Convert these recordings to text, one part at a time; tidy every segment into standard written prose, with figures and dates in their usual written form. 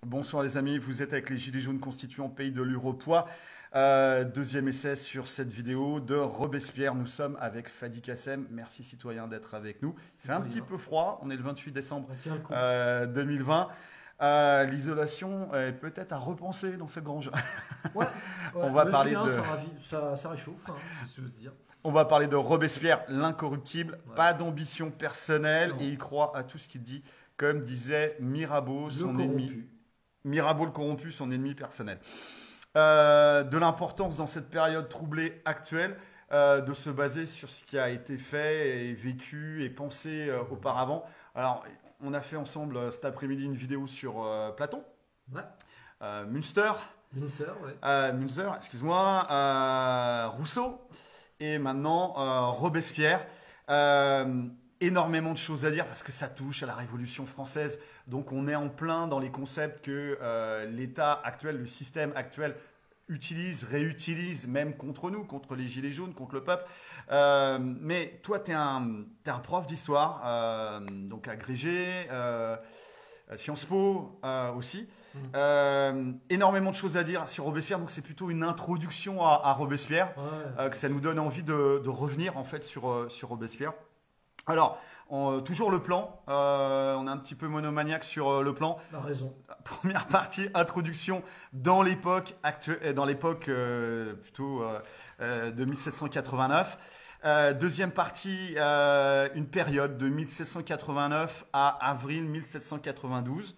Bonsoir les amis, vous êtes avec les Gilets jaunes constituants Pays de l'Uropoix. Deuxième essai sur cette vidéo de Robespierre. Nous sommes avec Fadi Kassem. Merci citoyens d'être avec nous. Il fait un petit peu froid, on est le 28 décembre 2020. L'isolation est peut-être à repenser dans cette grange. Ouais, On va parler de... ça réchauffe, hein, si j'ose dire. On va parler de Robespierre, l'incorruptible, Ouais. pas d'ambition personnelle Non. et il croit à tout ce qu'il dit, comme disait Mirabeau, son ennemi. Corrompu. Mirabeau le corrompu, son ennemi personnel. De l'importance dans cette période troublée actuelle de se baser sur ce qui a été fait et vécu et pensé auparavant. Alors, on a fait ensemble cet après-midi une vidéo sur Platon, Ouais. Münster, Mincer, ouais. Münzer, excuse-moi, Rousseau et maintenant Robespierre. Énormément de choses à dire parce que ça touche à la Révolution française. Donc on est en plein dans les concepts que l'État actuel, le système actuel utilise, réutilise, même contre nous, contre les Gilets jaunes, contre le peuple. Mais toi, tu es un prof d'histoire, donc agrégé, Sciences Po aussi. Énormément de choses à dire sur Robespierre, donc c'est plutôt une introduction à Robespierre, Ouais. que ça nous donne envie de revenir en fait sur Robespierre. Alors, toujours le plan, on est un petit peu monomaniaque sur le plan. La raison. Première partie, introduction dans l'époque actuelle, dans l'époque plutôt de 1789. Deuxième partie, une période de 1789 à avril 1792.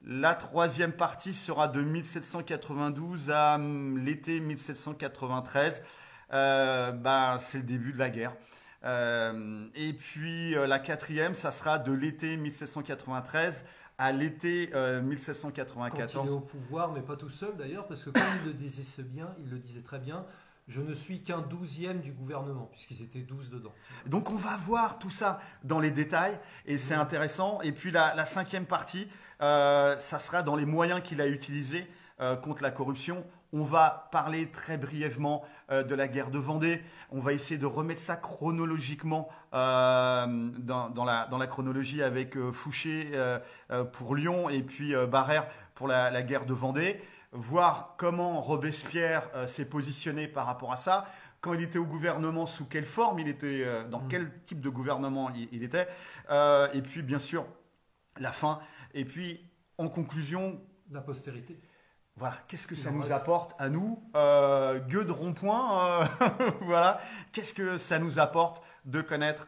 La troisième partie sera de 1792 à l'été 1793. C'est le début de la guerre. Et puis la quatrième, ça sera de l'été 1793 à l'été Quand il est 1794. au pouvoir, mais pas tout seul d'ailleurs, parce que comme il le disait très bien, je ne suis qu'un 12e du gouvernement, puisqu'ils étaient 12 dedans. Donc on va voir tout ça dans les détails et c'est intéressant. Et puis la cinquième partie, ça sera dans les moyens qu'il a utilisés contre la corruption. On va parler très brièvement de la guerre de Vendée. On va essayer de remettre ça chronologiquement dans la chronologie avec Fouché pour Lyon et puis Barère pour la guerre de Vendée. Voir comment Robespierre s'est positionné par rapport à ça. Quand il était au gouvernement, sous quelle forme il était, dans quel type de gouvernement il était. Et puis bien sûr, la fin. Et puis en conclusion, La postérité. voilà, qu'est-ce que Il ça en nous reste. apporte à nous, gueux de rond-point, voilà, qu'est-ce que ça nous apporte de connaître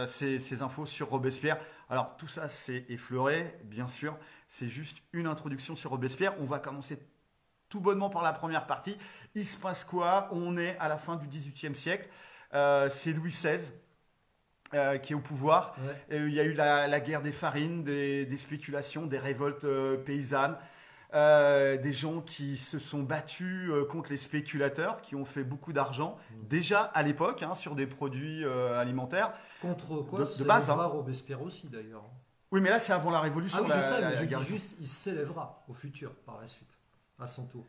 ces infos sur Robespierre. Alors tout ça c'est effleuré, bien sûr, c'est juste une introduction sur Robespierre. On va commencer tout bonnement par la première partie. Il se passe quoi? On est à la fin du XVIIIe siècle, c'est Louis XVI. Qui est au pouvoir. Ouais. Il y a eu la guerre des farines, des spéculations, des révoltes paysannes. Des gens qui se sont battus contre les spéculateurs, qui ont fait beaucoup d'argent, déjà à l'époque, hein, sur des produits alimentaires. Contre quoi De base, hein. Robespierre aussi d'ailleurs. Oui, mais là, c'est avant la Ah Révolution. oui, je sais, mais la je guerre. dis juste, il s'élèvera au futur, par la suite, à son tour.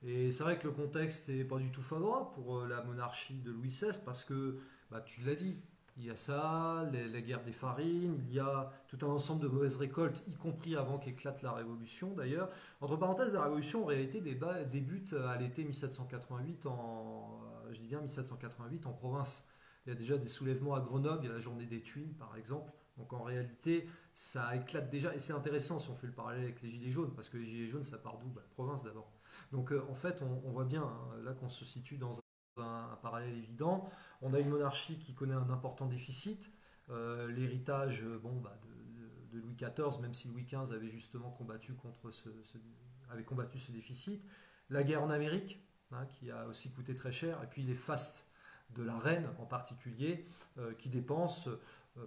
Et c'est vrai que le contexte n'est pas du tout favorable pour la monarchie de Louis XVI, parce que, tu l'as dit, il y a ça, la guerre des farines, il y a tout un ensemble de mauvaises récoltes, y compris avant qu'éclate la Révolution d'ailleurs. Entre parenthèses, la Révolution en réalité débute à l'été 1788 je dis bien 1788 en province. Il y a déjà des soulèvements à Grenoble, il y a la journée des Tuiles par exemple. Donc en réalité, ça éclate déjà, et c'est intéressant si on fait le parallèle avec les Gilets jaunes, parce que les Gilets jaunes, ça part d'où? Province d'abord. Donc en fait, on voit bien hein, là qu'on se situe dans un parallèle évident. On a une monarchie qui connaît un important déficit. L'héritage de Louis XIV, même si Louis XV avait justement avait combattu ce déficit. La guerre en Amérique, hein, qui a aussi coûté très cher. Et puis les fastes de la reine en particulier, qui dépensent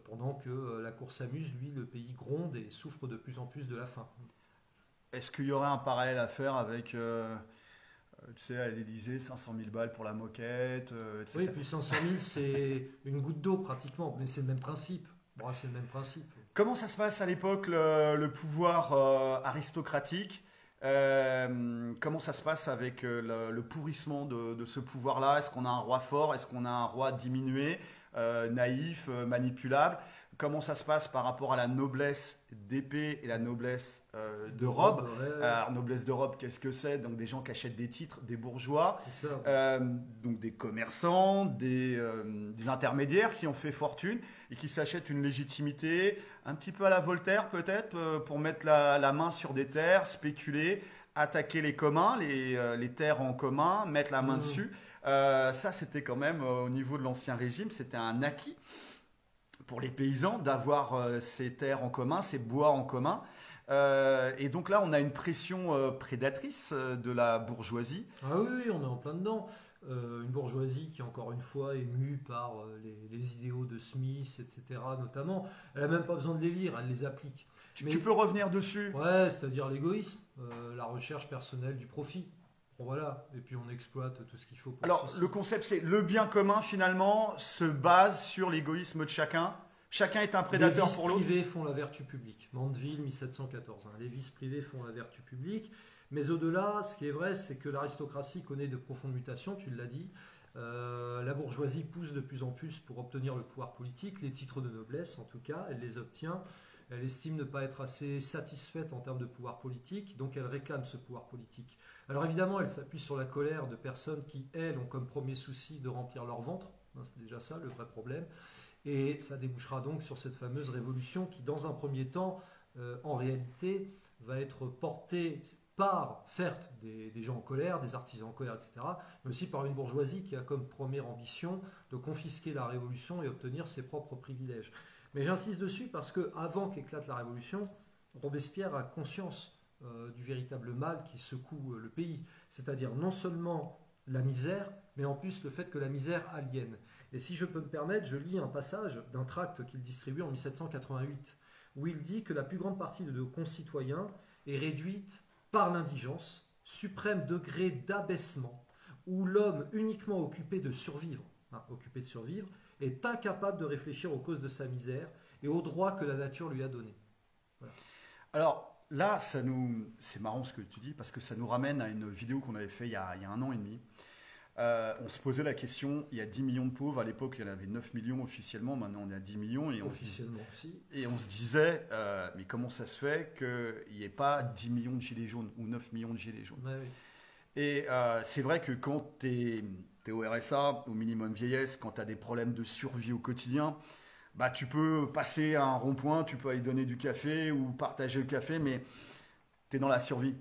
pendant que la cour s'amuse. Lui, le pays gronde et souffre de plus en plus de la faim. Est-ce qu'il y aurait un parallèle à faire avec, tu sais, à l'Élysée, 500 000 balles pour la moquette, etc. Oui, puis 500 000, c'est une goutte d'eau pratiquement, mais c'est le même principe. Bon, c'est le même principe. Comment ça se passe à l'époque, le pouvoir aristocratique? Comment ça se passe avec le pourrissement de ce pouvoir-là? Est-ce qu'on a un roi fort? Est-ce qu'on a un roi diminué, naïf, manipulable? comment ça se passe par rapport à la noblesse d'épée et la noblesse de robe. Alors, noblesse de robe, qu'est-ce que c'est? Donc des gens qui achètent des titres, des bourgeois, donc des commerçants, des intermédiaires qui ont fait fortune et qui s'achètent une légitimité, un petit peu à la Voltaire peut-être, pour mettre la main sur des terres, spéculer, attaquer les communs, les terres en commun, mettre la main dessus. Ça, c'était quand même, au niveau de l'Ancien Régime, c'était un acquis pour les paysans d'avoir ces terres en commun, ces bois en commun. Et donc là, on a une pression prédatrice de la bourgeoisie. Ah oui, on est en plein dedans. Une bourgeoisie qui, encore une fois, est mue par les idéaux de Smith, etc. notamment. Elle n'a même pas besoin de les lire, elle les applique. Tu peux revenir dessus? Ouais, c'est-à-dire l'égoïsme, la recherche personnelle du profit. Bon, voilà, et puis on exploite tout ce qu'il faut pour Alors, ceci. le concept, c'est le bien commun, finalement, se base sur l'égoïsme de chacun. Chacun est un prédateur pour l'autre. Les vices privés font la vertu publique. Mandeville, 1714. Les vices privés font la vertu publique. Mais au-delà, ce qui est vrai, c'est que l'aristocratie connaît de profondes mutations, tu l'as dit. La bourgeoisie pousse de plus en plus pour obtenir le pouvoir politique, les titres de noblesse en tout cas, elle les obtient. Elle estime ne pas être assez satisfaite en termes de pouvoir politique, donc elle réclame ce pouvoir politique. Alors évidemment, elle s'appuie sur la colère de personnes qui, elles, ont comme premier souci de remplir leur ventre. C'est déjà ça le vrai problème. Et ça débouchera donc sur cette fameuse révolution qui, dans un premier temps, en réalité, va être portée par, certes, des gens en colère, des artisans en colère, etc., mais aussi par une bourgeoisie qui a comme première ambition de confisquer la révolution et obtenir ses propres privilèges. Mais j'insiste dessus parce qu'avant qu'éclate la révolution, Robespierre a conscience du véritable mal qui secoue le pays, c'est-à-dire non seulement la misère, mais en plus le fait que la misère aliène. Et si je peux me permettre, je lis un passage d'un tract qu'il distribue en 1788, où il dit que la plus grande partie de nos concitoyens est réduite par l'indigence, suprême degré d'abaissement, où l'homme uniquement occupé de survivre, est incapable de réfléchir aux causes de sa misère et aux droits que la nature lui a donnés. Voilà. Alors là, c'est marrant ce que tu dis, parce que ça nous ramène à une vidéo qu'on avait fait il y a 1 an et demi. On se posait la question, il y a 10 millions de pauvres, à l'époque il y en avait 9 millions officiellement, maintenant on est à 10 millions. Et officiellement aussi. Et on se disait, mais comment ça se fait qu'il n'y ait pas 10 millions de gilets jaunes ou 9 millions de gilets jaunes? Ouais, oui. Et c'est vrai que quand tu es au RSA, au minimum vieillesse, quand tu as des problèmes de survie au quotidien, bah, tu peux passer à un rond-point, tu peux aller donner du café ou partager le café, mais tu es dans la survie.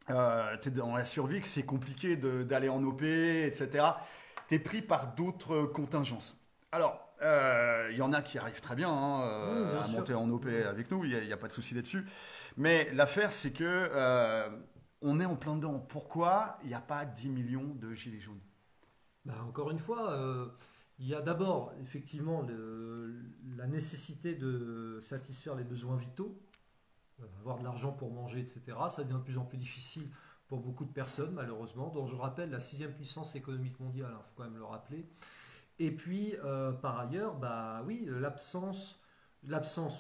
Tu es dans la survie, que c'est compliqué d'aller en OP, etc. Tu es pris par d'autres contingences. Alors, il y en a qui arrivent très bien, à monter en OP avec nous, il n'y a pas de souci là-dessus. Mais l'affaire, c'est que on est en plein dedans. Pourquoi il n'y a pas 10 millions de gilets jaunes? Encore une fois, il y a d'abord effectivement la nécessité de satisfaire les besoins vitaux, avoir de l'argent pour manger, etc. Ça devient de plus en plus difficile pour beaucoup de personnes, malheureusement, dont je rappelle la 6e puissance économique mondiale, il faut quand même le rappeler. Et puis, par ailleurs, oui, l'absence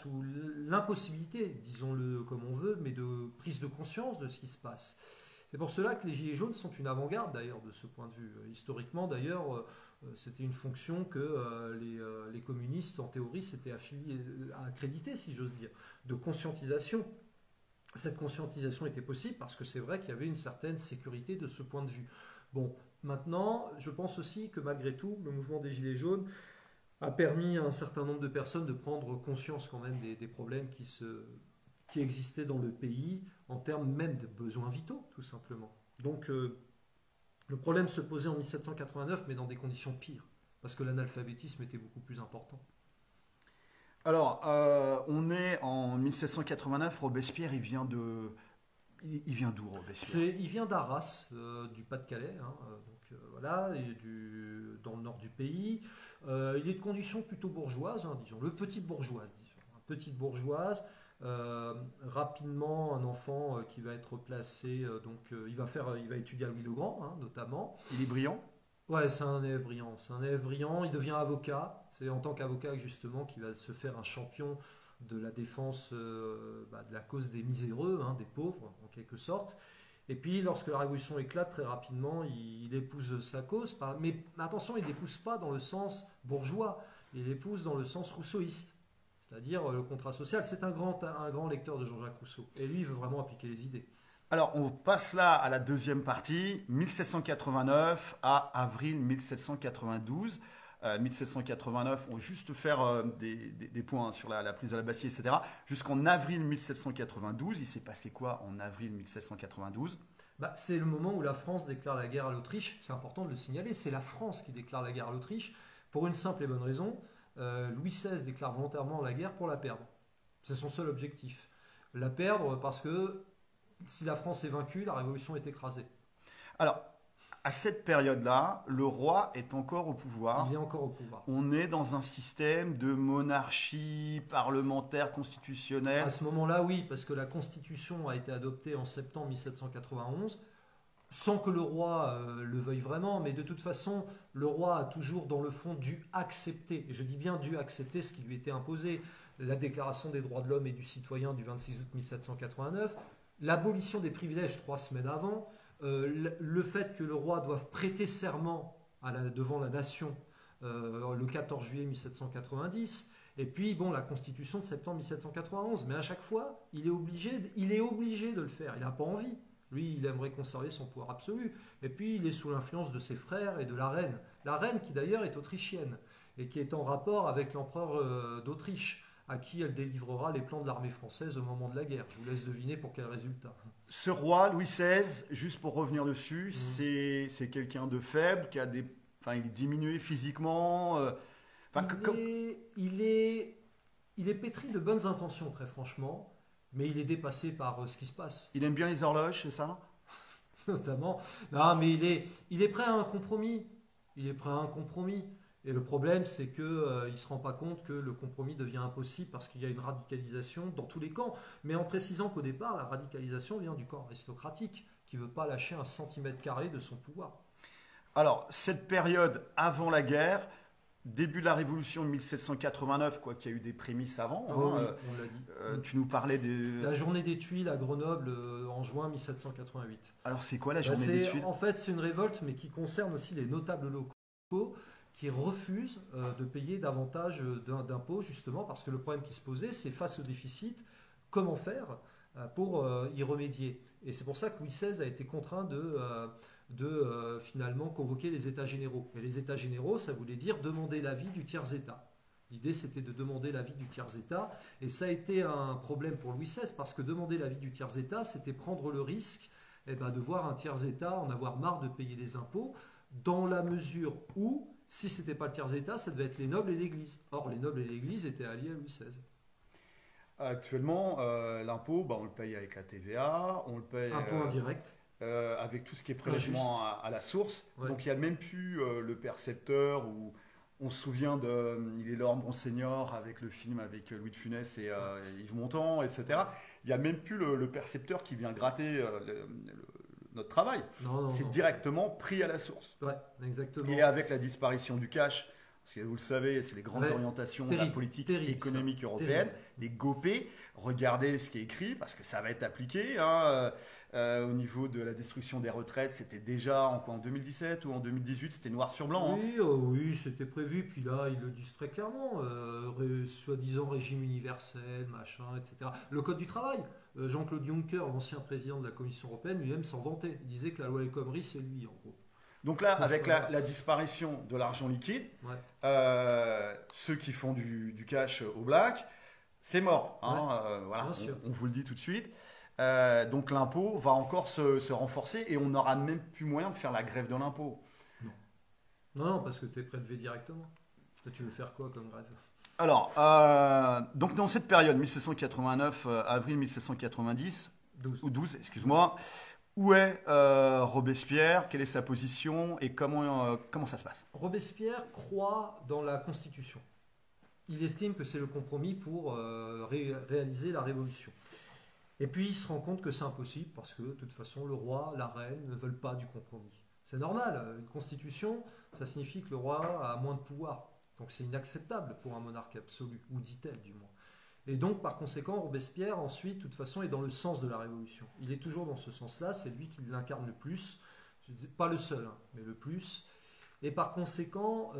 ou l'impossibilité, disons-le comme on veut, mais de prise de conscience de ce qui se passe. C'est pour cela que les Gilets jaunes sont une avant-garde, d'ailleurs, de ce point de vue. Historiquement, d'ailleurs, c'était une fonction que les communistes, en théorie, s'étaient accrédités, si j'ose dire, de conscientisation. Cette conscientisation était possible parce que c'est vrai qu'il y avait une certaine sécurité de ce point de vue. Bon, maintenant, je pense aussi que malgré tout, le mouvement des Gilets jaunes a permis à un certain nombre de personnes de prendre conscience quand même des problèmes qui existaient dans le pays, en termes même de besoins vitaux, tout simplement. Donc, le problème se posait en 1789, mais dans des conditions pires, parce que l'analphabétisme était beaucoup plus important. Alors, on est en 1789, Robespierre, il vient d'où, Robespierre? Il vient d'Arras, du Pas-de-Calais, voilà, et dans le nord du pays. Il est de condition plutôt bourgeoise, disons, petite bourgeoise, petite bourgeoise. Rapidement un enfant qui va être placé, il va étudier à Louis-le-Grand, notamment. Il est brillant? Ouais, c'est un élève brillant, il devient avocat, c'est en tant qu'avocat justement qu'il va se faire un champion de la défense de la cause des miséreux, des pauvres en quelque sorte. Et puis lorsque la révolution éclate, très rapidement il épouse sa cause, mais attention, il n'épouse pas dans le sens bourgeois, il épouse dans le sens rousseauiste. c'est-à-dire le contrat social. C'est un grand lecteur de Jean-Jacques Rousseau. Et lui, il veut vraiment appliquer les idées. Alors, on passe là à la deuxième partie, 1789 à avril 1792. 1789, on va juste faire des points sur la prise de la Bastille, etc. Jusqu'en avril 1792, il s'est passé quoi en avril 1792? C'est le moment où la France déclare la guerre à l'Autriche. C'est important de le signaler. C'est la France qui déclare la guerre à l'Autriche pour une simple et bonne raison. Louis XVI déclare volontairement la guerre pour la perdre. C'est son seul objectif. La perdre parce que si la France est vaincue, la révolution est écrasée. Alors, à cette période-là, le roi est encore au pouvoir. Il est encore au pouvoir. On est dans un système de monarchie parlementaire constitutionnelle. À ce moment-là, oui, parce que la Constitution a été adoptée en septembre 1791, sans que le roi le veuille vraiment, mais de toute façon, le roi a toujours, dans le fond, dû accepter, et je dis bien dû accepter ce qui lui était imposé, la Déclaration des droits de l'homme et du citoyen du 26 août 1789, l'abolition des privilèges 3 semaines avant, le fait que le roi doive prêter serment devant la nation le 14 juillet 1790, et puis bon, la constitution de septembre 1791. Mais à chaque fois, il est obligé de le faire. Il n'a pas envie. Lui, il aimerait conserver son pouvoir absolu. Et puis, il est sous l'influence de ses frères et de la reine. La reine qui d'ailleurs est autrichienne et qui est en rapport avec l'empereur d'Autriche, à qui elle délivrera les plans de l'armée française au moment de la guerre. Je vous laisse deviner pour quel résultat. Ce roi, Louis XVI, juste pour revenir dessus, c'est quelqu'un de faible, il est diminué physiquement. Il est pétri de bonnes intentions, très franchement, mais il est dépassé par ce qui se passe. Il aime bien les horloges, c'est ça? Notamment. Non, mais il est prêt à un compromis. Et le problème, c'est qu'il ne se rend pas compte que le compromis devient impossible parce qu'il y a une radicalisation dans tous les camps. Mais en précisant qu'au départ, la radicalisation vient du camp aristocratique qui ne veut pas lâcher un centimètre carré de son pouvoir. Alors, cette période avant la guerre, début de la Révolution de 1789, quoi, qu'il y a eu des prémices avant. Oui, on l'a dit. Tu nous parlais de... La journée des Tuiles à Grenoble en juin 1788. Alors, c'est quoi la journée des Tuiles? En fait, c'est une révolte, mais qui concerne aussi les notables locaux qui refusent de payer davantage d'impôts, justement, parce que le problème qui se posait, c'est face au déficit, comment faire pour y remédier. Et c'est pour ça que Louis XVI a été contraint de finalement convoquer les États généraux. Et les États généraux, ça voulait dire demander l'avis du tiers-État. L'idée, c'était de demander l'avis du tiers-État, et ça a été un problème pour Louis XVI, parce que demander l'avis du tiers-État, c'était prendre le risque de voir un tiers-État en avoir marre de payer les impôts, dans la mesure où, si ce n'était pas le tiers-État, ça devait être les nobles et l'Église. Or, les nobles et l'Église étaient alliés à Louis XVI. Actuellement, l'impôt, on le paye avec la TVA, on le paye... Impôt indirect. Avec tout ce qui est prélèvement à la source. Ouais. Donc il n'y a même plus le percepteur, où on se souvient de Il est l'or, mon seigneur, avec le film avec Louis de Funès et Yves Montand, etc. Il n'y a même plus le percepteur qui vient gratter notre travail. C'est directement pris à la source. Ouais, exactement. Et avec la disparition du cash, parce que vous le savez, c'est les grandes orientations de la politique économique européenne, les GOPÉ, regardez ce qui est écrit, parce que ça va être appliqué. Au niveau de la destruction des retraites, c'était déjà en 2017 ou en 2018, c'était noir sur blanc. Oui, oui, c'était prévu. Puis là, ils le disent très clairement, soi-disant régime universel, machin, etc. Le code du travail, Jean-Claude Juncker, l'ancien président de la Commission européenne, lui-même s'en vantait. Il disait que la loi El Khomri, c'est lui, en gros. Donc là, avec la disparition de l'argent liquide, ceux qui font du cash au black, c'est mort. Voilà, on vous le dit tout de suite. Donc l'impôt va encore se renforcer et on n'aura même plus moyen de faire la grève de l'impôt. Non, parce que tu es prélevé directement. Tu veux faire quoi comme grève? Alors, donc dans cette période, 1789, avril 1790, ou 12, excuse-moi, où est Robespierre? Quelle est sa position et comment ça se passe? Robespierre croit dans la Constitution. Il estime que c'est le compromis pour réaliser la révolution. Et puis il se rend compte que c'est impossible parce que de toute façon le roi, la reine ne veulent pas du compromis. C'est normal, une constitution, ça signifie que le roi a moins de pouvoir. Donc c'est inacceptable pour un monarque absolu, ou dit-elle du moins. Et donc par conséquent Robespierre ensuite de toute façon est dans le sens de la révolution. Il est toujours dans ce sens-là, c'est lui qui l'incarne le plus, pas le seul, mais le plus. Et par conséquent,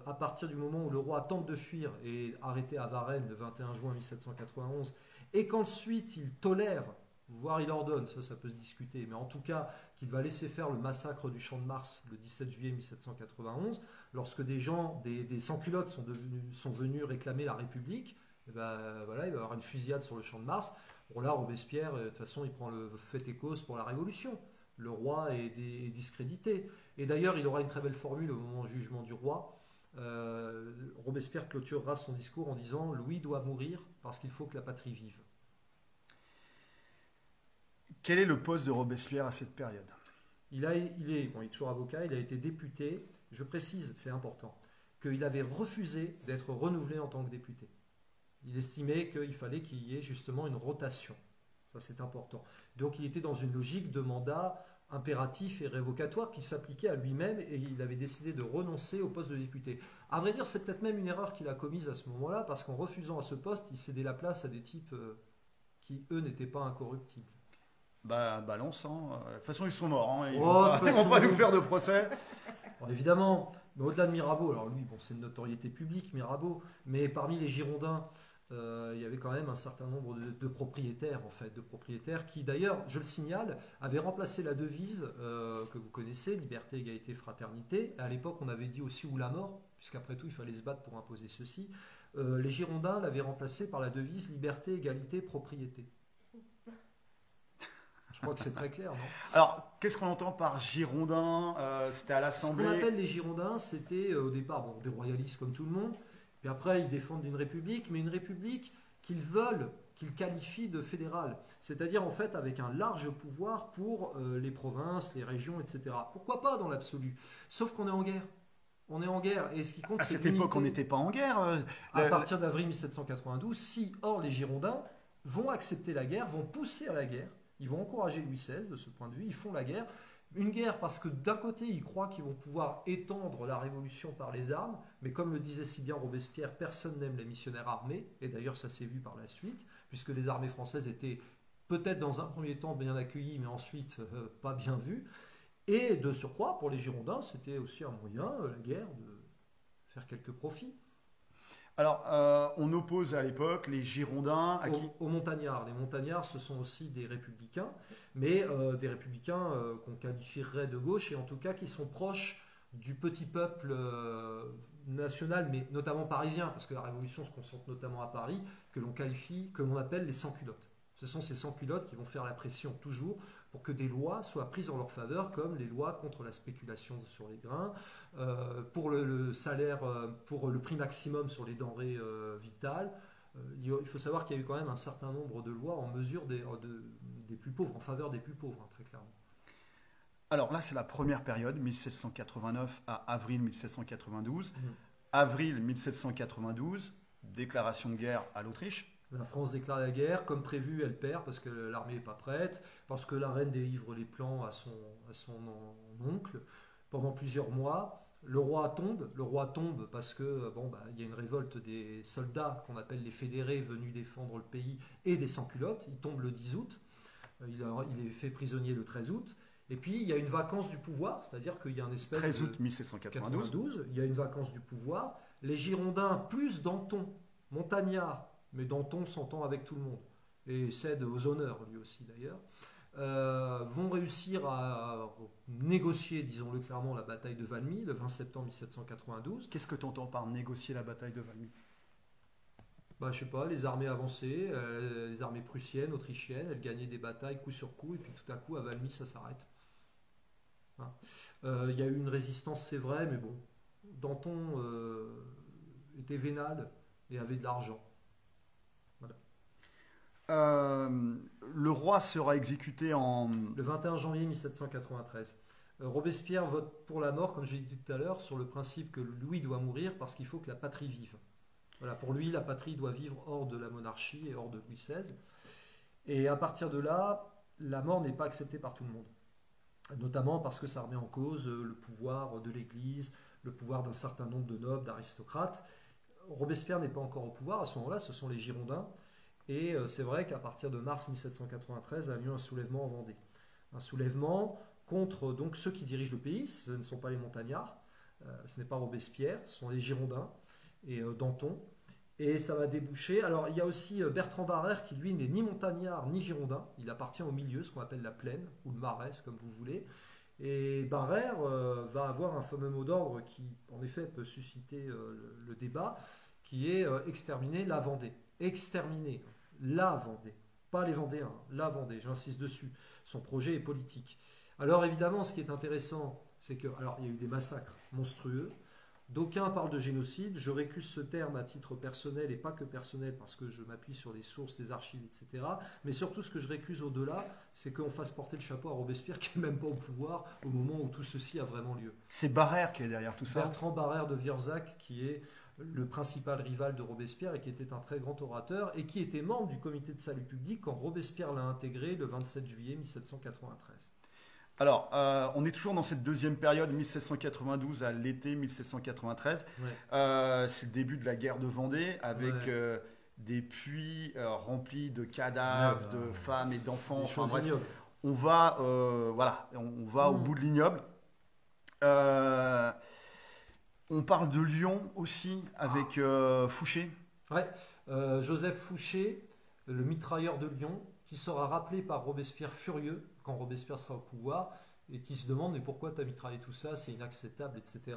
à partir du moment où le roi tente de fuir et est arrêté à Varennes le 21 juin 1791, et qu'ensuite il tolère, voire il ordonne, ça peut se discuter, mais en tout cas qu'il va laisser faire le massacre du Champ de Mars le 17 juillet 1791, lorsque des gens, des sans-culottes sont venus réclamer la République, et ben, voilà, il va y avoir une fusillade sur le Champ de Mars. Bon là, Robespierre, de toute façon, il prend le fait et cause pour la Révolution. Le roi est discrédité. Et d'ailleurs, il aura une très belle formule au moment du jugement du roi. Robespierre clôturera son discours en disant « Louis doit mourir parce qu'il faut que la patrie vive ». Quel est le poste de Robespierre à cette période? Il est toujours avocat, il a été député. Je précise, c'est important, qu'il avait refusé d'être renouvelé en tant que député. Il estimait qu'il fallait qu'il y ait justement une rotation. Ça, c'est important. Donc, il était dans une logique de mandat impératif et révocatoire qui s'appliquait à lui-même et il avait décidé de renoncer au poste de député. À vrai dire, c'est peut-être même une erreur qu'il a commise à ce moment-là parce qu'en refusant à ce poste, il cédait la place à des types qui, eux, n'étaient pas incorruptibles. Balance, hein. De toute façon, ils sont morts. Hein. Ils de vont pas nous faire de procès. Alors, évidemment, mais au-delà de Mirabeau, alors lui, c'est une notoriété publique, Mirabeau, mais parmi les Girondins, il y avait quand même un certain nombre de propriétaires, en fait, de propriétaires qui, d'ailleurs, je le signale, avaient remplacé la devise que vous connaissez, liberté, égalité, fraternité. À l'époque, on avait dit aussi ou la mort, puisqu'après tout, il fallait se battre pour imposer ceci. Les Girondins l'avaient remplacé par la devise liberté, égalité, propriété. Je crois que c'est très clair, non? Alors, qu'est-ce qu'on entend par Girondins? C'était à l'Assemblée. Ce qu'on appelle les Girondins, c'était au départ des royalistes comme tout le monde. Puis après, ils défendent une république, mais une république qu'ils veulent, qu'ils qualifient de fédérale. C'est-à-dire, en fait, avec un large pouvoir pour les provinces, les régions, etc. Pourquoi pas dans l'absolu? Sauf qu'on est en guerre. On est en guerre. Et ce qui compte, À c'est cette époque, on n'était pas en guerre. À partir d'avril 1792, si, or, les Girondins vont accepter la guerre, vont pousser à la guerre, ils vont encourager Louis XVI de ce point de vue, ils font la guerre. Une guerre parce que d'un côté, ils croient qu'ils vont pouvoir étendre la révolution par les armes, mais comme le disait si bien Robespierre, personne n'aime les missionnaires armés, et d'ailleurs ça s'est vu par la suite, puisque les armées françaises étaient peut-être dans un premier temps bien accueillies, mais ensuite pas bien vues. Et de surcroît, pour les Girondins, c'était aussi un moyen, la guerre, de faire quelques profits. Alors, on oppose à l'époque les Girondins à qui? Aux montagnards. Les montagnards, ce sont aussi des républicains, mais des républicains qu'on qualifierait de gauche, et en tout cas qui sont proches du petit peuple national, mais notamment parisien, parce que la Révolution se concentre notamment à Paris, que l'on appelle les sans-culottes. Ce sont ces sans-culottes qui vont faire la pression toujours pour que des lois soient prises en leur faveur, comme les lois contre la spéculation sur les grains, pour le salaire, pour le prix maximum sur les denrées vitales. Il faut savoir qu'il y a eu quand même un certain nombre de lois en mesure des plus pauvres, en faveur des plus pauvres, hein, très clairement. Alors là, c'est la première période, 1789 à avril 1792. Avril 1792, déclaration de guerre à l'Autriche. La France déclare la guerre, comme prévu, elle perd parce que l'armée n'est pas prête, parce que la reine délivre les plans à son oncle pendant plusieurs mois. Le roi tombe parce que il y a une révolte des soldats qu'on appelle les fédérés venus défendre le pays et des sans-culottes. Il tombe le 10 août, il est fait prisonnier le 13 août. Et puis il y a une vacance du pouvoir, c'est-à-dire qu'il y a un espèce 13 août 1792. Il y a une vacance du pouvoir. Les Girondins, plus Danton, Montagnard, mais Danton s'entend avec tout le monde et cède aux honneurs, lui aussi d'ailleurs, vont réussir à négocier, disons-le clairement, la bataille de Valmy le 20 septembre 1792. Qu'est-ce que tu entends par négocier la bataille de Valmy? Je sais pas, les armées avancées, les armées prussiennes, autrichiennes, elles gagnaient des batailles coup sur coup, et puis tout à coup, à Valmy, ça s'arrête. Il y a eu une résistance, c'est vrai, mais bon, Danton était vénal et avait de l'argent. Le roi sera exécuté le 21 janvier 1793. Robespierre vote pour la mort, comme j'ai dit tout à l'heure, sur le principe que Louis doit mourir parce qu'il faut que la patrie vive. Voilà, pour lui, la patrie doit vivre hors de la monarchie et hors de Louis XVI. Et à partir de là, la mort n'est pas acceptée par tout le monde. Notamment parce que ça remet en cause le pouvoir de l'Église, le pouvoir d'un certain nombre de nobles, d'aristocrates. Robespierre n'est pas encore au pouvoir à ce moment-là, ce sont les Girondins. Et c'est vrai qu'à partir de mars 1793 a lieu un soulèvement en Vendée. Un soulèvement contre donc ceux qui dirigent le pays, ce ne sont pas les montagnards, ce n'est pas Robespierre, ce sont les Girondins et Danton. Et ça va déboucher. Alors, il y a aussi Bertrand Barrère qui, lui, n'est ni montagnard ni girondin. Il appartient au milieu, ce qu'on appelle la plaine, ou le marais, comme vous voulez. Et Barrère va avoir un fameux mot d'ordre qui, en effet, peut susciter le débat, qui est exterminer la Vendée. Exterminer la Vendée. Pas les Vendéens, la Vendée, j'insiste dessus. Son projet est politique. Alors, évidemment, ce qui est intéressant, c'est que, alors, il y a eu des massacres monstrueux. D'aucuns parlent de génocide, je récuse ce terme à titre personnel et pas que personnel parce que je m'appuie sur des sources, des archives, etc. Mais surtout ce que je récuse au-delà, c'est qu'on fasse porter le chapeau à Robespierre qui n'est même pas au pouvoir au moment où tout ceci a vraiment lieu. C'est Barrère qui est derrière tout ça. Bertrand Barrère de Vierzac qui est le principal rival de Robespierre et qui était un très grand orateur et qui était membre du comité de salut public quand Robespierre l'a intégré le 27 juillet 1793. Alors, on est toujours dans cette deuxième période, 1792 à l'été 1793. Ouais. C'est le début de la guerre de Vendée, avec des puits remplis de cadavres, de femmes et d'enfants. Enfin bref, on va, on va au bout de l'ignoble. On parle de Lyon aussi, avec Fouché. Ouais, Joseph Fouché, le mitrailleur de Lyon, qui sera rappelé par Robespierre furieux quand Robespierre sera au pouvoir et qui se demande mais pourquoi tu as mitraillé tout ça, c'est inacceptable, etc.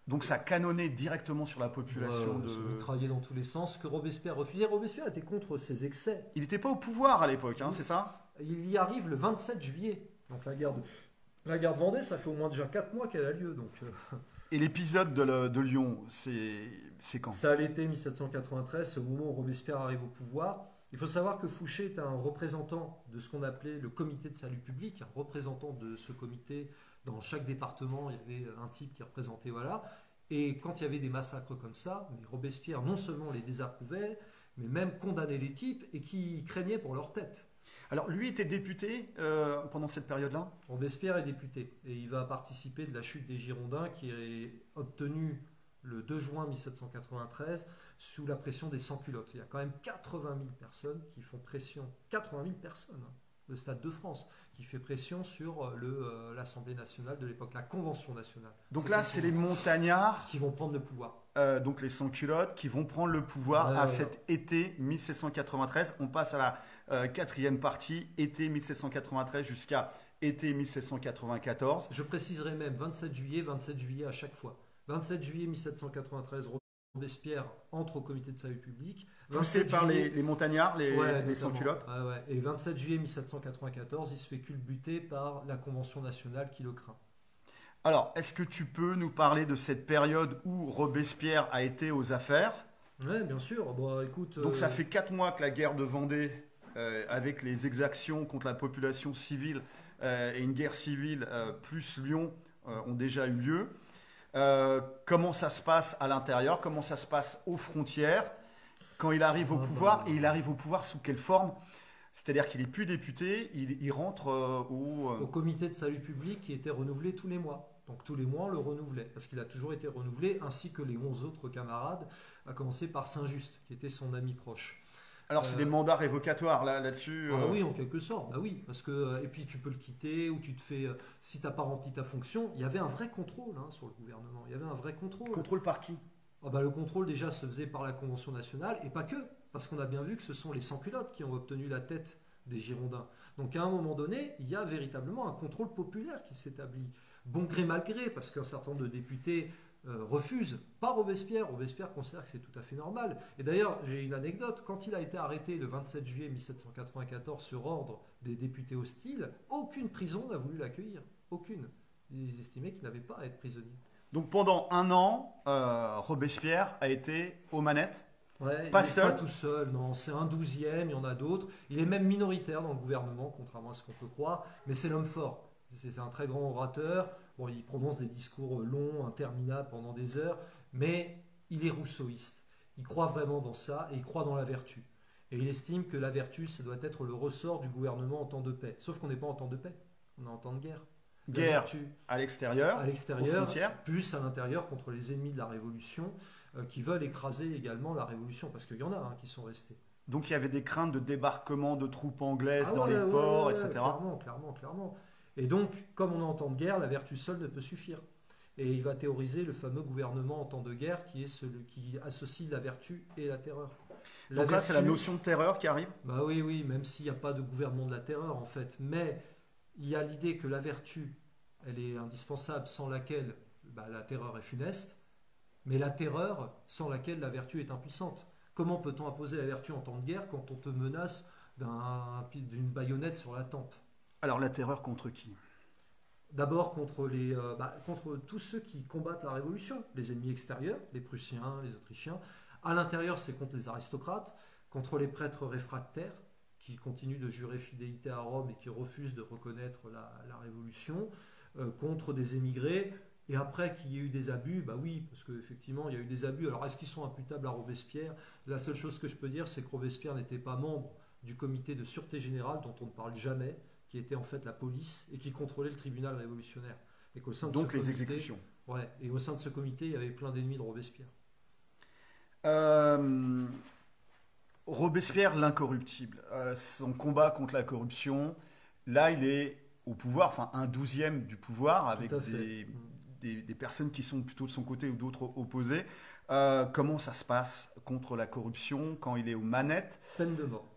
Donc ça canonnait directement sur la population. Se mitrailler dans tous les sens, que Robespierre refusait. Robespierre était contre ces excès. Il n'était pas au pouvoir à l'époque, hein, c'est ça? Il y arrive le 27 juillet. Donc la guerre de Vendée, ça fait au moins déjà 4 mois qu'elle a lieu. Donc, Et l'épisode de Lyon, c'est quand? C'est à l'été 1793, au moment où Robespierre arrive au pouvoir. Il faut savoir que Fouché est un représentant de ce qu'on appelait le comité de salut public, un représentant de ce comité. Dans chaque département, il y avait un type qui représentait, voilà. Et quand il y avait des massacres comme ça, mais Robespierre non seulement les désapprouvait, mais même condamnait les types et qui craignaient pour leur tête. Alors lui était député pendant cette période-là? Robespierre est député et il va participer de la chute des Girondins qui est obtenue le 2 juin 1793 sous la pression des sans-culottes. Il y a quand même 80 000 personnes qui font pression. 80 000 personnes, hein, le Stade de France, qui fait pression sur l'Assemblée nationale de l'époque, la Convention nationale. Donc là, c'est les montagnards qui vont prendre le pouvoir. Donc les sans-culottes qui vont prendre le pouvoir cet été 1793. On passe à la quatrième partie, été 1793 jusqu'à été 1794. Je préciserai même 27 juillet à chaque fois. 27 juillet 1793, Robespierre entre au comité de salut public. Poussé par les montagnards, les sans-culottes. Et 27 juillet 1794, il se fait culbuter par la Convention nationale qui le craint. Alors, est-ce que tu peux nous parler de cette période où Robespierre a été aux affaires? Oui, bien sûr. Bon, écoute, donc ça fait 4 mois que la guerre de Vendée, avec les exactions contre la population civile et une guerre civile plus Lyon, ont déjà eu lieu. Comment ça se passe à l'intérieur, comment ça se passe aux frontières quand il arrive au pouvoir, et il arrive au pouvoir sous quelle forme? C'est-à-dire qu'il n'est plus député, il rentre au comité de salut public qui était renouvelé tous les mois. Donc tous les mois, on le renouvelait, parce qu'il a toujours été renouvelé, ainsi que les 11 autres camarades, à commencer par Saint-Just, qui était son ami proche. Alors c'est des mandats révocatoires là-dessus Oui, en quelque sorte, bah oui, parce que et puis tu peux le quitter ou tu te fais si t'as pas rempli ta fonction. Il y avait un vrai contrôle sur le gouvernement. Il y avait un vrai contrôle. Contrôle par qui? Le contrôle déjà se faisait par la Convention nationale et pas que, parce qu'on a bien vu que ce sont les sans-culottes qui ont obtenu la tête des Girondins. Donc à un moment donné, il y a véritablement un contrôle populaire qui s'établit. Bon gré mal gré, parce qu'un certain nombre de députés refuse, pas Robespierre. Robespierre considère que c'est tout à fait normal. Et d'ailleurs, j'ai une anecdote. Quand il a été arrêté le 27 juillet 1794 sur ordre des députés hostiles, aucune prison n'a voulu l'accueillir. Aucune. Ils estimaient qu'il n'avait pas à être prisonnier. Donc pendant un an, Robespierre a été aux manettes. Pas seul. Pas tout seul, non. C'est un 12e, il y en a d'autres. Il est même minoritaire dans le gouvernement, contrairement à ce qu'on peut croire. Mais c'est l'homme fort. C'est un très grand orateur. Bon, il prononce des discours longs, interminables pendant des heures, mais il est rousseauiste. Il croit vraiment dans ça et il croit dans la vertu. Et il estime que la vertu, ça doit être le ressort du gouvernement en temps de paix. Sauf qu'on n'est pas en temps de paix, on est en temps de guerre. Guerre à l'extérieur, aux frontières, plus à l'intérieur contre les ennemis de la Révolution qui veulent écraser également la Révolution, parce qu'il y en a qui sont restés. Donc il y avait des craintes de débarquement de troupes anglaises dans les ports, etc. Clairement. Et donc, comme on est en temps de guerre, la vertu seule ne peut suffire. Et il va théoriser le fameux gouvernement en temps de guerre qui est celui qui associe la vertu et la terreur. Donc là, c'est la notion de terreur qui arrive? Bah oui, oui, même s'il n'y a pas de gouvernement de la terreur en fait. Mais il y a l'idée que la vertu, elle est indispensable, sans laquelle la terreur est funeste, mais la terreur sans laquelle la vertu est impuissante. Comment peut-on imposer la vertu en temps de guerre quand on te menace d'une baïonnette sur la tempe? Alors la terreur contre qui? D'abord contre tous ceux qui combattent la révolution, les ennemis extérieurs, les Prussiens, les Autrichiens. À l'intérieur, c'est contre les aristocrates, contre les prêtres réfractaires qui continuent de jurer fidélité à Rome et qui refusent de reconnaître la révolution, contre des émigrés. Et après qu'il y ait eu des abus, bah oui, parce qu'effectivement, il y a eu des abus. Alors, est-ce qu'ils sont imputables à Robespierre? La seule chose que je peux dire, c'est que Robespierre n'était pas membre du comité de sûreté générale, dont on ne parle jamais, qui était en fait la police et qui contrôlait le tribunal révolutionnaire. Et qu'au sein de Donc les exécutions. Ouais, et au sein de ce comité, il y avait plein d'ennemis de Robespierre. Robespierre, l'incorruptible. Son combat contre la corruption, là, il est au pouvoir, enfin un 12e du pouvoir, avec des personnes qui sont plutôt de son côté ou d'autres opposés. Comment ça se passe contre la corruption quand il est aux manettes? Peine de mort.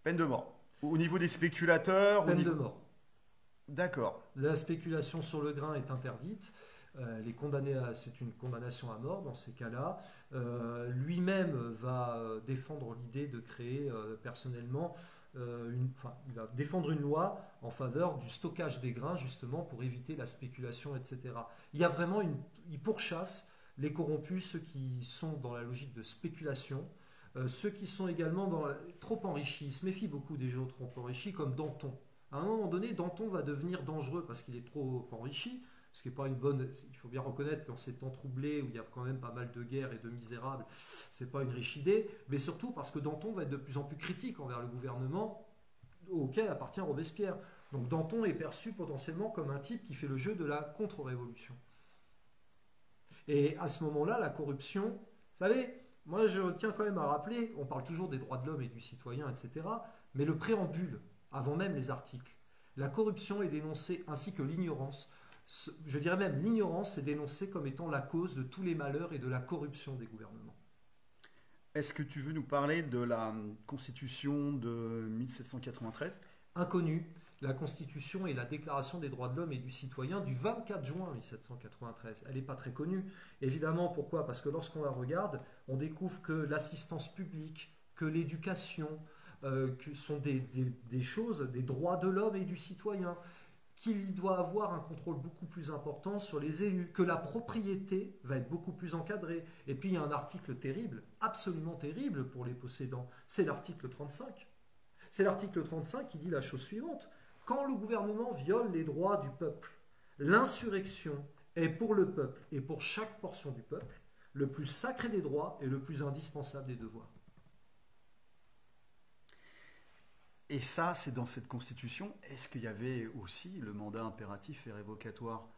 Peine de mort. Au niveau des spéculateurs? Peine de mort. D'accord. La spéculation sur le grain est interdite. C'est une condamnation à mort dans ces cas-là. Lui-même va défendre l'idée de créer personnellement il va défendre une loi en faveur du stockage des grains justement pour éviter la spéculation, etc. Il y a vraiment il pourchasse les corrompus, ceux qui sont dans la logique de spéculation, ceux qui sont également trop enrichis. Il se méfie beaucoup des gens trop enrichis, comme Danton. À un moment donné, Danton va devenir dangereux parce qu'il est trop enrichi. Ce qui n'est pas une bonne. Il faut bien reconnaître qu'en ces temps troublés où il y a quand même pas mal de guerres et de misérables, c'est pas une riche idée. Mais surtout parce que Danton va être de plus en plus critique envers le gouvernement auquel appartient Robespierre. Donc Danton est perçu potentiellement comme un type qui fait le jeu de la contre-révolution. Et à ce moment-là, la corruption, vous savez, moi je tiens quand même à rappeler, on parle toujours des droits de l'homme et du citoyen, etc. Mais le préambule, avant même les articles, la corruption est dénoncée ainsi que l'ignorance. Je dirais même l'ignorance est dénoncée comme étant la cause de tous les malheurs et de la corruption des gouvernements. Est-ce que tu veux nous parler de la Constitution de 1793? Inconnue, la Constitution et la Déclaration des droits de l'homme et du citoyen du 24 juin 1793. Elle n'est pas très connue. Évidemment, pourquoi? Parce que lorsqu'on la regarde, on découvre que l'assistance publique, que l'éducation, que sont des choses, des droits de l'homme et du citoyen, qu'il doit avoir un contrôle beaucoup plus important sur les élus, que la propriété va être beaucoup plus encadrée. Et puis il y a un article terrible, absolument terrible pour les possédants, c'est l'article 35. C'est l'article 35 qui dit la chose suivante: quand le gouvernement viole les droits du peuple, l'insurrection est pour le peuple et pour chaque portion du peuple le plus sacré des droits et le plus indispensable des devoirs. Et ça, c'est dans cette constitution. Est-ce qu'il y avait aussi le mandat impératif et révocatoire?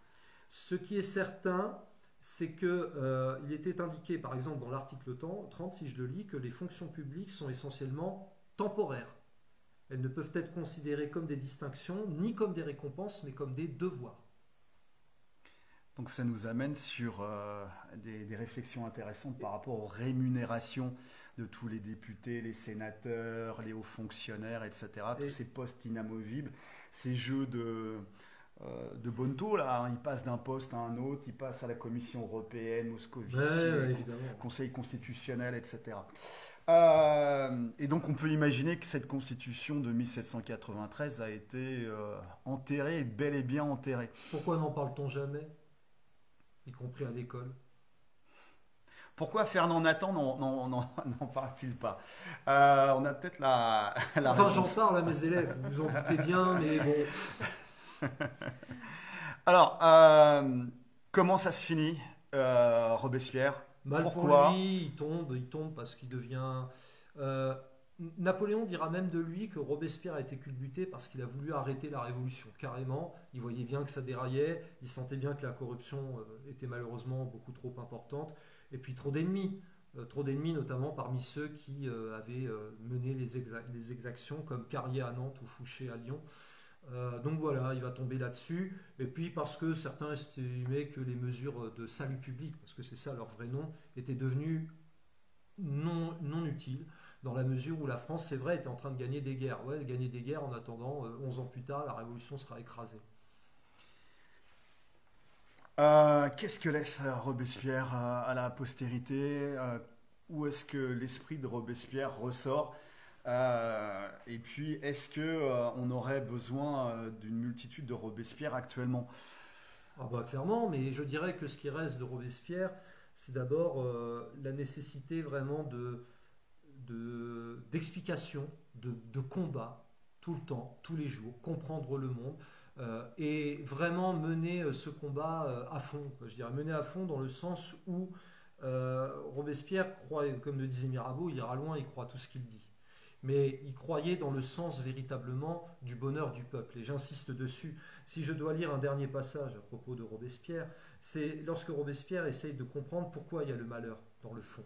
Ce qui est certain, c'est qu'il était indiqué, par exemple, dans l'article 30, si je le lis, que les fonctions publiques sont essentiellement temporaires. Elles ne peuvent être considérées comme des distinctions, ni comme des récompenses, mais comme des devoirs. Donc ça nous amène sur des réflexions intéressantes par rapport aux rémunérations de tous les députés, les sénateurs, les hauts fonctionnaires, etc. Tous ces postes inamovibles, ces jeux de bonneteau, là, hein, ils passent d'un poste à un autre, ils passent à la Commission européenne, Moscovici, Conseil constitutionnel, etc. Et donc on peut imaginer que cette constitution de 1793 a été enterrée, bel et bien enterrée. Pourquoi n'en parle-t-on jamais, y compris à l'école? Pourquoi Fernand Nathan n'en parle-t-il pas? On a peut-être la enfin, j'en parle à mes élèves, vous vous en doutez bien, mais bon. Alors, comment ça se finit, Robespierre? Mal Pourquoi? pour lui, il tombe parce qu'il devient... Napoléon dira même de lui que Robespierre a été culbuté parce qu'il a voulu arrêter la révolution, carrément. Il voyait bien que ça déraillait, il sentait bien que la corruption était malheureusement beaucoup trop importante, et puis trop d'ennemis notamment parmi ceux qui avaient mené les exactions, comme Carrier à Nantes ou Fouché à Lyon. Donc voilà, il va tomber là-dessus. Et puis parce que certains estimaient que les mesures de salut public, parce que c'est ça leur vrai nom, étaient devenues non utiles, dans la mesure où la France, c'est vrai, était en train de gagner des guerres. Ouais, gagner des guerres en attendant, 11 ans plus tard, la révolution sera écrasée. Qu'est-ce que laisse Robespierre à la postérité? Où est-ce que l'esprit de Robespierre ressort? Et puis, est-ce que on aurait besoin d'une multitude de Robespierre actuellement? Ah bah clairement, mais je dirais que ce qui reste de Robespierre, c'est d'abord la nécessité vraiment d'explication, de combat, tout le temps, tous les jours, comprendre le monde, et vraiment mener ce combat à fond. Je dirais mener à fond dans le sens où Robespierre croit, comme le disait Mirabeau, il ira loin, il croit tout ce qu'il dit. Mais il croyait dans le sens véritablement du bonheur du peuple. Et j'insiste dessus. Si je dois lire un dernier passage à propos de Robespierre, c'est lorsque Robespierre essaye de comprendre pourquoi il y a le malheur dans le fond.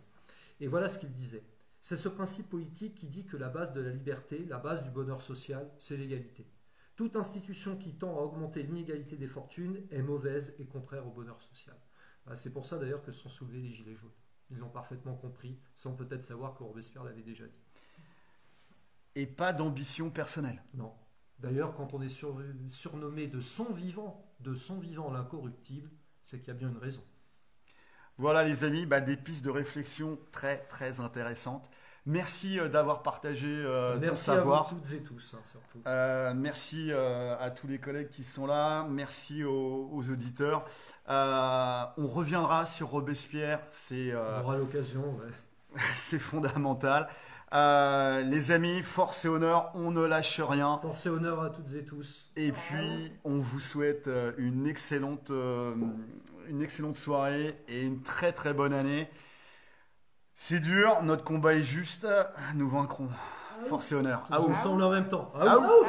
Et voilà ce qu'il disait. C'est ce principe politique qui dit que la base de la liberté, la base du bonheur social, c'est l'égalité. Toute institution qui tend à augmenter l'inégalité des fortunes est mauvaise et contraire au bonheur social. C'est pour ça d'ailleurs que se sont soulevés les Gilets jaunes. Ils l'ont parfaitement compris, sans peut-être savoir que Robespierre l'avait déjà dit. Et pas d'ambition personnelle. Non. D'ailleurs, quand on est surnommé de son vivant l'incorruptible, c'est qu'il y a bien une raison. Voilà les amis, des pistes de réflexion très très intéressantes. Merci d'avoir partagé ton savoir. Merci à vous toutes et tous, surtout. Merci à tous les collègues qui sont là. Merci aux auditeurs. On reviendra sur Robespierre. On aura l'occasion. Ouais. C'est fondamental. Les amis, force et honneur, on ne lâche rien. Force et honneur à toutes et tous. Et puis, on vous souhaite une excellente soirée et une très très bonne année. C'est dur, notre combat est juste, nous vaincrons. Force et honneur. Tous ensemble en même temps. Aou.